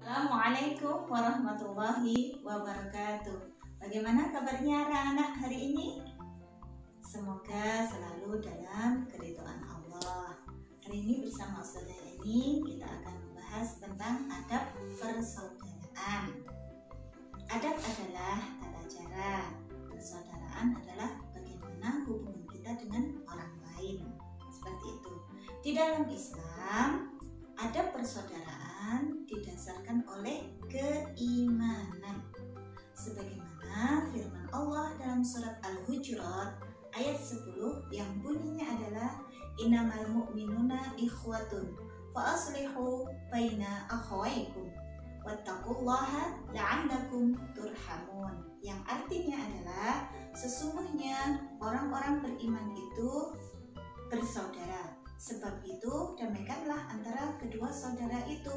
Assalamualaikum warahmatullahi wabarakatuh. Bagaimana kabarnya anak-anak hari ini? Semoga selalu dalam keridhaan Allah. Hari ini bersama Ustazah Eni kita akan membahas tentang adab persaudaraan. Adab adalah tata cara, persaudaraan adalah bagaimana hubungan kita dengan orang lain. Seperti itu. Di dalam Islam, adab persaudaraan didasarkan oleh keimanan. Sebagaimana firman Allah dalam surat Al-Hujurat ayat 10 yang bunyinya adalah innamal mu'minuna ikhwatun fa aslihu baina akhawaykum wattaqullaha la'allakum turhamun. Yang artinya adalah sesungguhnya orang-orang beriman itu bersaudara. Sebab itu damaikanlah antara kedua saudara itu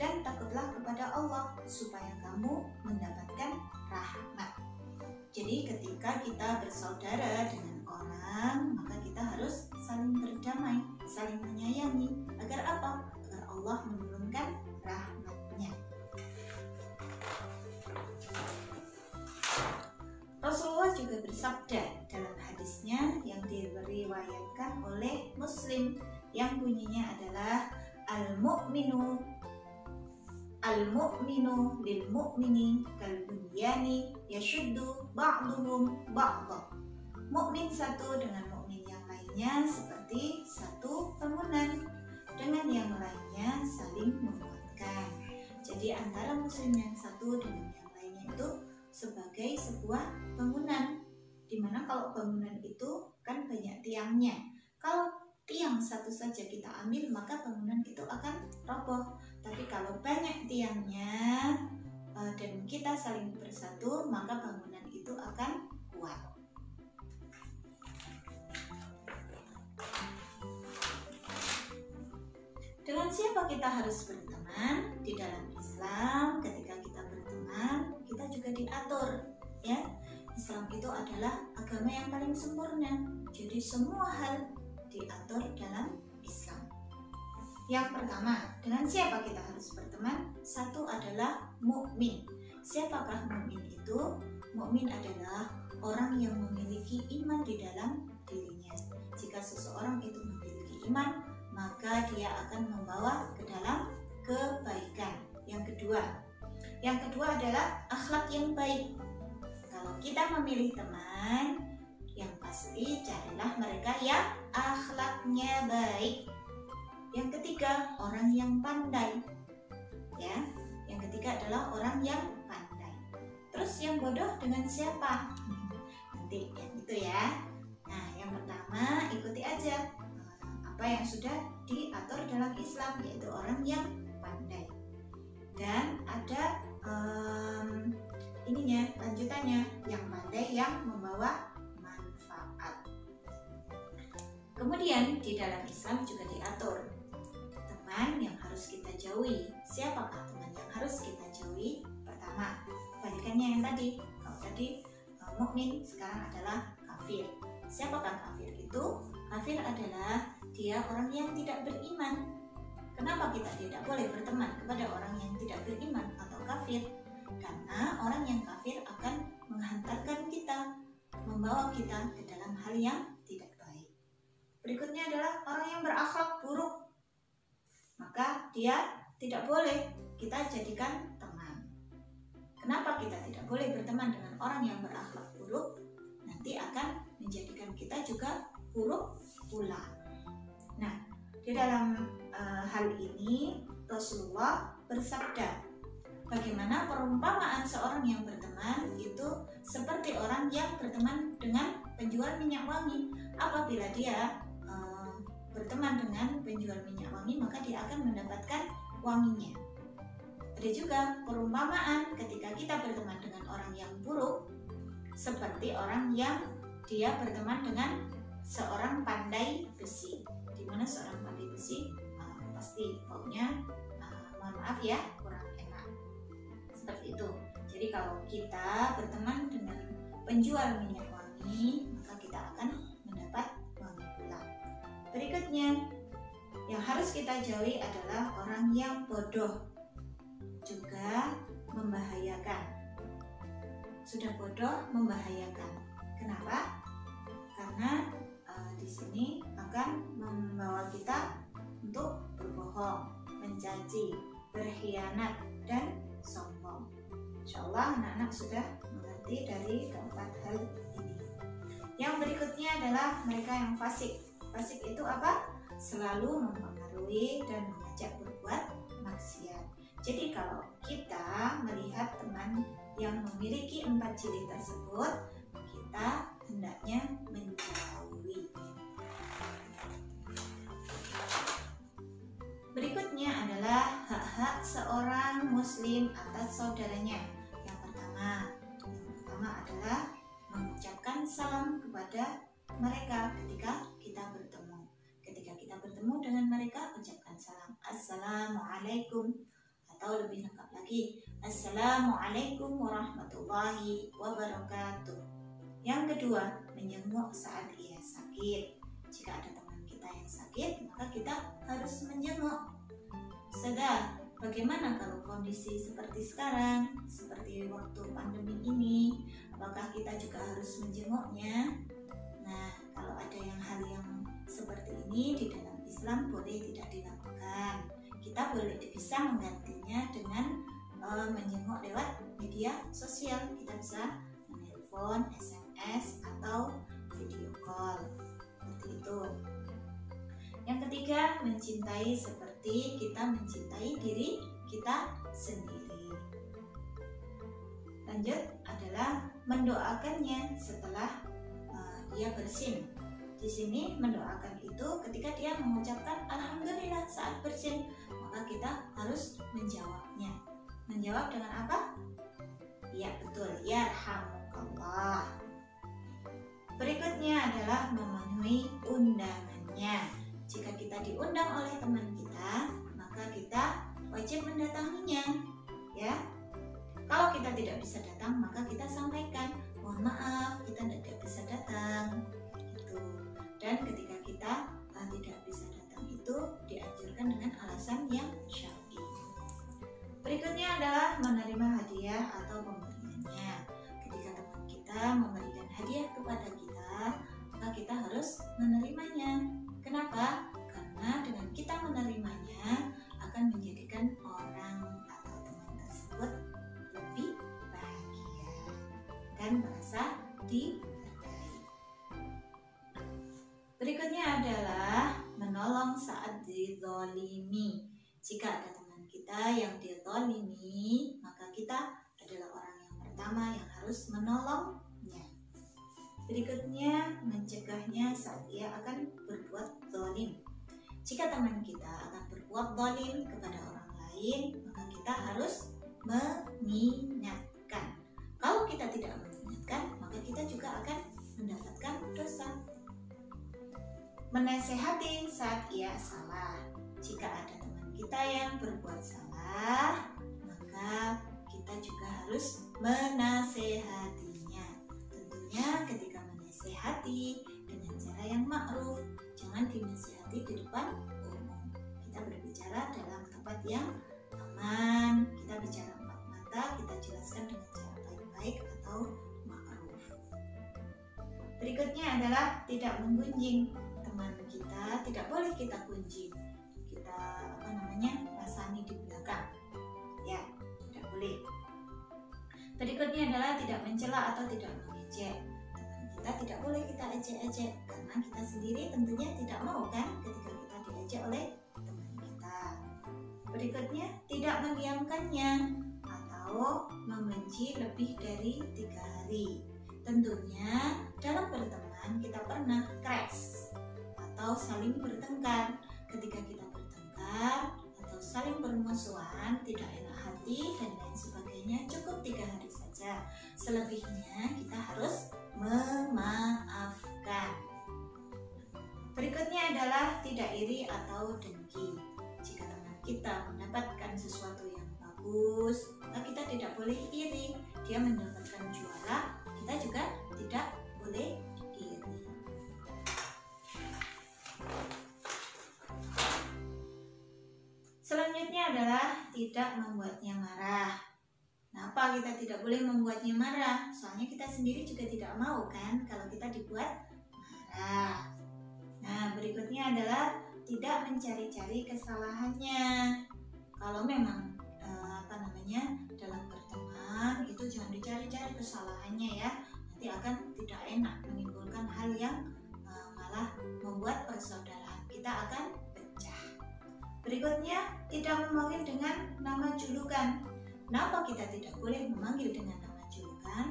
dan takutlah kepada Allah supaya kamu mendapatkan rahmat. Jadi ketika kita bersaudara dengan orang, maka kita harus saling berdamai, saling menyayangi. Agar apa? Agar Allah menurunkan rahmatnya. Rasulullah juga bersabda dalam hadisnya yang diriwayatkan oleh Muslim yang bunyinya adalah al-mu'minu lil mu'mini kal bunyani yashuddu ba'duhum ba'dha. Mukmin satu dengan mukmin yang lainnya seperti satu bangunan, dengan yang lainnya saling menguatkan. Jadi antara muslim yang satu dengan yang lainnya itu sebagai sebuah bangunan, dimana kalau bangunan itu kan banyak tiangnya. Kalau tiang satu saja kita ambil maka bangunan itu akan roboh. Tapi kalau banyak tiangnya dan kita saling bersatu maka bangunan itu akan kuat. Dengan siapa kita harus berteman? Di dalam Islam ketika kita berteman kita juga diatur, ya. Islam itu adalah agama yang paling sempurna. Jadi semua hal diatur dalam Islam. Yang pertama, dengan siapa kita harus berteman? Satu adalah mukmin. Siapakah mukmin itu? Mukmin adalah orang yang memiliki iman di dalam dirinya. Jika seseorang itu memiliki iman, maka dia akan membawa ke dalam kebaikan. Yang kedua adalah akhlak yang baik. Kalau kita memilih teman, yang pasti carilah mereka yang akhlaknya baik. Yang ketiga, orang yang pandai. Ya, yang ketiga adalah orang yang pandai. Terus yang bodoh dengan siapa? Nanti yang itu ya. Nah, yang pertama ikuti aja apa yang sudah diatur dalam Islam, yaitu orang yang pandai. Dan ada lanjutannya, yang pandai yang membawa manfaat. Kemudian di dalam Islam juga diatur teman yang harus kita jauhi. Siapakah teman yang harus kita jauhi? Pertama, balikannya yang tadi. Kalau tadi mukmin, sekarang adalah kafir. Siapakah kafir itu? Kafir adalah dia orang yang tidak beriman. Kenapa kita tidak boleh berteman kepada orang yang tidak beriman atau kafir? Karena orang yang kafir akan menghantarkan kita, membawa kita ke dalam hal yang tidak baik. Berikutnya adalah orang yang berakhlak buruk. Maka dia tidak boleh kita jadikan teman. Kenapa kita tidak boleh berteman dengan orang yang berakhlak buruk? Nanti akan menjadikan kita juga buruk pula. Nah, di dalam hal ini Rasulullah bersabda, bagaimana perumpamaan seorang yang berteman itu seperti orang yang berteman dengan penjual minyak wangi. Apabila dia berteman dengan penjual minyak wangi, maka dia akan mendapatkan wanginya. Ada juga perumpamaan ketika kita berteman dengan orang yang buruk, seperti orang yang dia berteman dengan seorang pandai besi, di mana seorang pandai besi pasti baunya mohon maaf ya kurang enak. Seperti itu. Jadi kalau kita berteman dengan penjual minyak wangi, maka kita akan mendapat wangi pula. Berikutnya, yang harus kita jauhi adalah orang yang bodoh. juga membahayakan. Sudah bodoh membahayakan. Kenapa? Karena di sini akan membawa kita untuk berbohong, mencaci, berkhianat, dan sombong. Insya Allah anak-anak sudah mengerti dari keempat hal ini. Yang berikutnya adalah mereka yang fasik. Fasik itu apa? Selalu mempengaruhi dan mengajak berbuat maksiat. Jadi kalau kita melihat teman yang memiliki 4 ciri tersebut, kita hendaknya menjauhi. Berikutnya adalah hak-hak seorang muslim atas saudaranya. Yang pertama adalah mengucapkan salam kepada mereka ketika kita bertemu. Ketika kita bertemu dengan mereka, ucapkan salam. Assalamualaikum. Atau lebih lengkap lagi, Assalamualaikum warahmatullahi wabarakatuh. Yang kedua, menjenguk saat ia sakit. Jika ada teman kita yang sakit, maka kita harus menjenguk. Sedang bagaimana kalau kondisi seperti sekarang, seperti waktu pandemi ini, apakah kita juga harus menjenguknya? Nah, kalau ada hal yang seperti ini di dalam Islam boleh tidak dilakukan. Kita bisa menggantinya dengan menjenguk lewat media sosial. Kita bisa menelpon, SMS, atau video call. Seperti itu. Yang ketiga, mencintai seperti kita mencintai diri kita sendiri. Lanjut adalah mendoakannya setelah dia bersin. Di sini mendoakan itu ketika dia mengucapkan alhamdulillah saat bersin, maka kita harus menjawabnya. Menjawab dengan apa? Ya betul, yarhamukallah. Berikutnya adalah memenuhi undangannya. Jika kita diundang oleh teman kita, maka kita wajib mendatanginya, ya. Kalau kita tidak bisa datang, maka kita sampaikan, mohon maaf, kita tidak bisa datang. Gitu. Dan ketika kita tidak bisa datang itu dianjurkan dengan alasan yang syar'i. Berikutnya adalah menerima hadiah atau pemberiannya. Ketika teman kita memberikan hadiah kepada kita, maka kita harus menerimanya. Kenapa? Karena dengan kita menerimanya akan menjadikan orang atau teman tersebut lebih bahagia dan merasa dihargai. Berikutnya adalah menolong saat dizalimi. Jika ada teman kita yang dizalimi, maka kita adalah orang yang pertama yang harus menolongnya. Berikutnya, mencegahnya saat ia akan berbuat zalim. Jika teman kita akan berbuat zalim kepada orang lain, maka kita harus mengingatkan. Kalau kita tidak mengingatkan, maka kita juga akan mendapatkan dosa. Menasehati saat ia salah. Jika ada teman kita yang berbuat salah, maka kita juga harus menasehatinya. Tentunya ketika menasehati dengan cara yang ma'ruf, jangan dinasehati di depan umum. Kita berbicara dalam tempat yang aman, kita bicara empat mata, kita jelaskan dengan cara baik-baik atau ma'ruf. Berikutnya adalah tidak menggunjing teman kita, tidak boleh kita gunjing. Kita rasani di belakang. Ya, tidak boleh. Berikutnya adalah tidak mencela atau tidak mengejek. Teman kita tidak boleh kita ejek-ejek karena kita sendiri tentunya tidak mau kan ketika kita diejek oleh teman kita. Berikutnya tidak mendiamkannya atau membenci lebih dari 3 hari. Tentunya dalam berteman kita pernah crash atau saling bertengkar. Ketika kita bertengkar atau saling bermusuhan, tidak enak hati dan lain sebagainya, cukup 3 hari saja. Selebihnya kita harus memaafkan. Berikutnya adalah tidak iri atau dengki. Jika teman kita mendapatkan sesuatu yang bagus, maka kita tidak boleh iri. Dia mendapatkan juara, kita juga tidak boleh iri. Selanjutnya adalah tidak membuatnya marah. Kenapa kita tidak boleh membuatnya marah? Soalnya kita sendiri juga tidak mau kan kalau kita dibuat marah. Nah, berikutnya adalah tidak mencari-cari kesalahannya. Kalau memang dalam berteman itu jangan dicari-cari kesalahannya ya. Nanti akan tidak enak, menimbulkan hal yang malah membuat persaudaraan kita akan pecah. Berikutnya, tidak memanggil dengan nama julukan. Kenapa kita tidak boleh memanggil dengan nama julukan?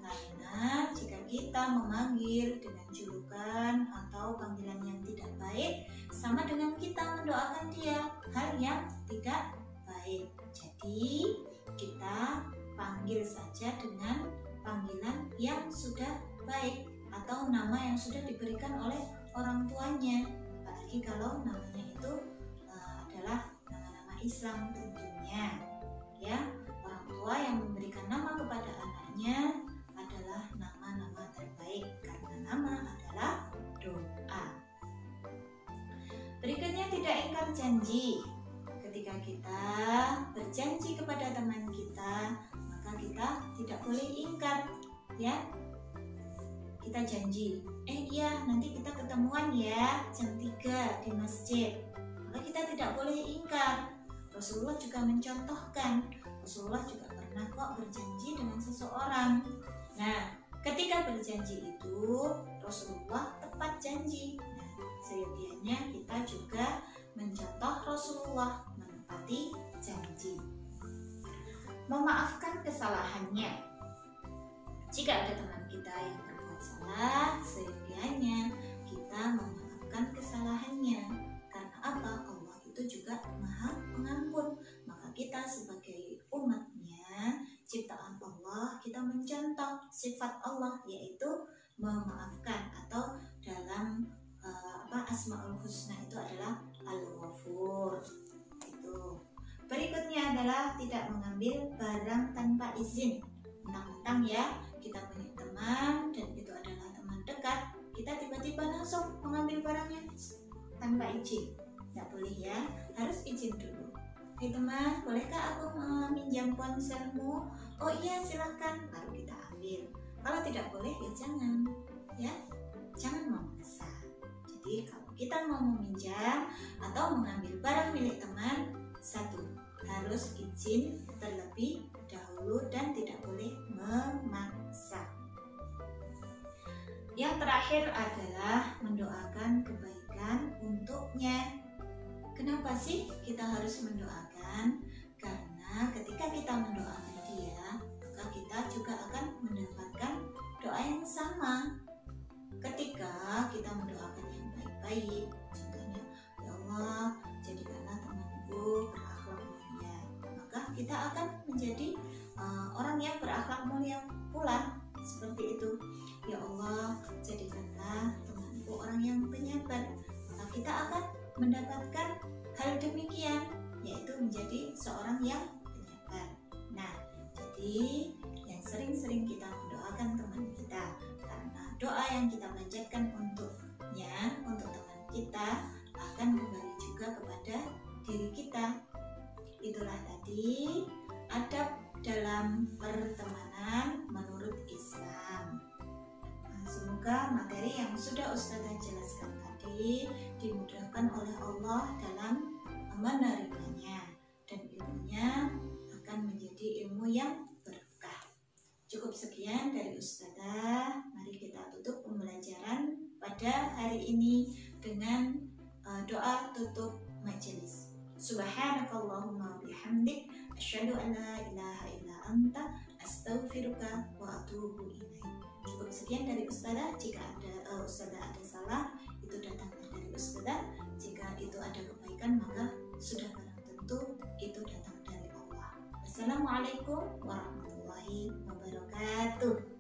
Karena jika kita memanggil dengan julukan atau panggilan yang tidak baik, sama dengan kita mendoakan dia hal yang tidak baik. Jadi kita panggil saja dengan panggilan yang sudah baik atau nama yang sudah diberikan oleh orang tuanya. Apalagi kalau namanya itu adalah nama-nama Islam tentunya. Ya, orang tua yang memberikan nama kepada anaknya adalah nama-nama terbaik karena nama adalah doa. Berikutnya, tidak ingkar janji. Ketika kita berjanji kepada teman kita, maka kita tidak boleh ingkar, ya. Kita janji, iya nanti kita ketemuan ya jam 3 di masjid. Maka kita tidak boleh ingkar. Rasulullah juga mencontohkan, Rasulullah juga pernah kok berjanji dengan seseorang. Nah, ketika berjanji itu Rasulullah tepat janji. Nah, seyogianya kita juga mencontoh Rasulullah, menepati janji. Memaafkan kesalahannya. Jika ada teman kita yang berbuat salah, seyogianya kita memaafkan kesalahannya. Karena apa? Allah itu juga Maha Pengampun. Maka kita sebagai umatnya, ciptaan Allah, kita mencontoh sifat Allah, yaitu memaafkan, atau dalam Asmaul Husna itu adalah Al-Ghafur. Itu. Berikutnya adalah tidak mengambil barang tanpa izin. Mentang-mentang ya kita punya teman dan itu adalah teman dekat, kita tiba-tiba langsung mengambil barangnya tanpa izin. Tidak boleh ya, harus izin dulu. Hai teman, bolehkah aku meminjam ponselmu? Oh iya, silahkan. Lalu kita ambil. Kalau tidak boleh ya jangan, ya jangan memaksa. Jadi kalau kita mau meminjam atau mengambil barang milik teman, satu, harus izin terlebih dahulu dan tidak boleh memaksa. Yang terakhir adalah mendoakan kebaikan untuknya. Kenapa sih kita harus mendoakan? Karena ketika kita mendoakan dia, maka kita juga akan mendapatkan doa yang sama. Ketika kita mendoakan yang baik-baik, contohnya, ya Allah, jadikanlah temanku berakhlak mulia, maka kita akan menjadi orang yang berakhlak mulia pula. Seperti itu. Ya Allah, jadikanlah temanku orang yang penyabar, maka kita akan mendapatkan hal demikian, yaitu menjadi seorang yang penyabar. Nah, jadi yang sering-sering kita mendoakan teman kita, karena doa yang kita panjatkan untuknya, untuk teman kita, akan kembali juga kepada diri kita. Itulah tadi adab dalam pertemanan menurut Islam. Semoga materi yang sudah Ustazah jelaskan tadi dimudahkan oleh Allah dalam menerimanya, dan ilmunya akan menjadi ilmu yang berkah. Cukup sekian dari Ustazah. Mari kita tutup pembelajaran pada hari ini dengan doa tutup majelis. Subhanakallahumma bihamdik, asyhadu an la ilaha illa anta, astaghfiruka wa atubu ilaik. Cukup sekian dari Ustazah. Jika ada Ustazah ada salah, itu datangnya dari Ustazah. Jika itu ada kebaikan, maka sudah barang tentu itu datang dari Allah. Assalamualaikum warahmatullahi wabarakatuh.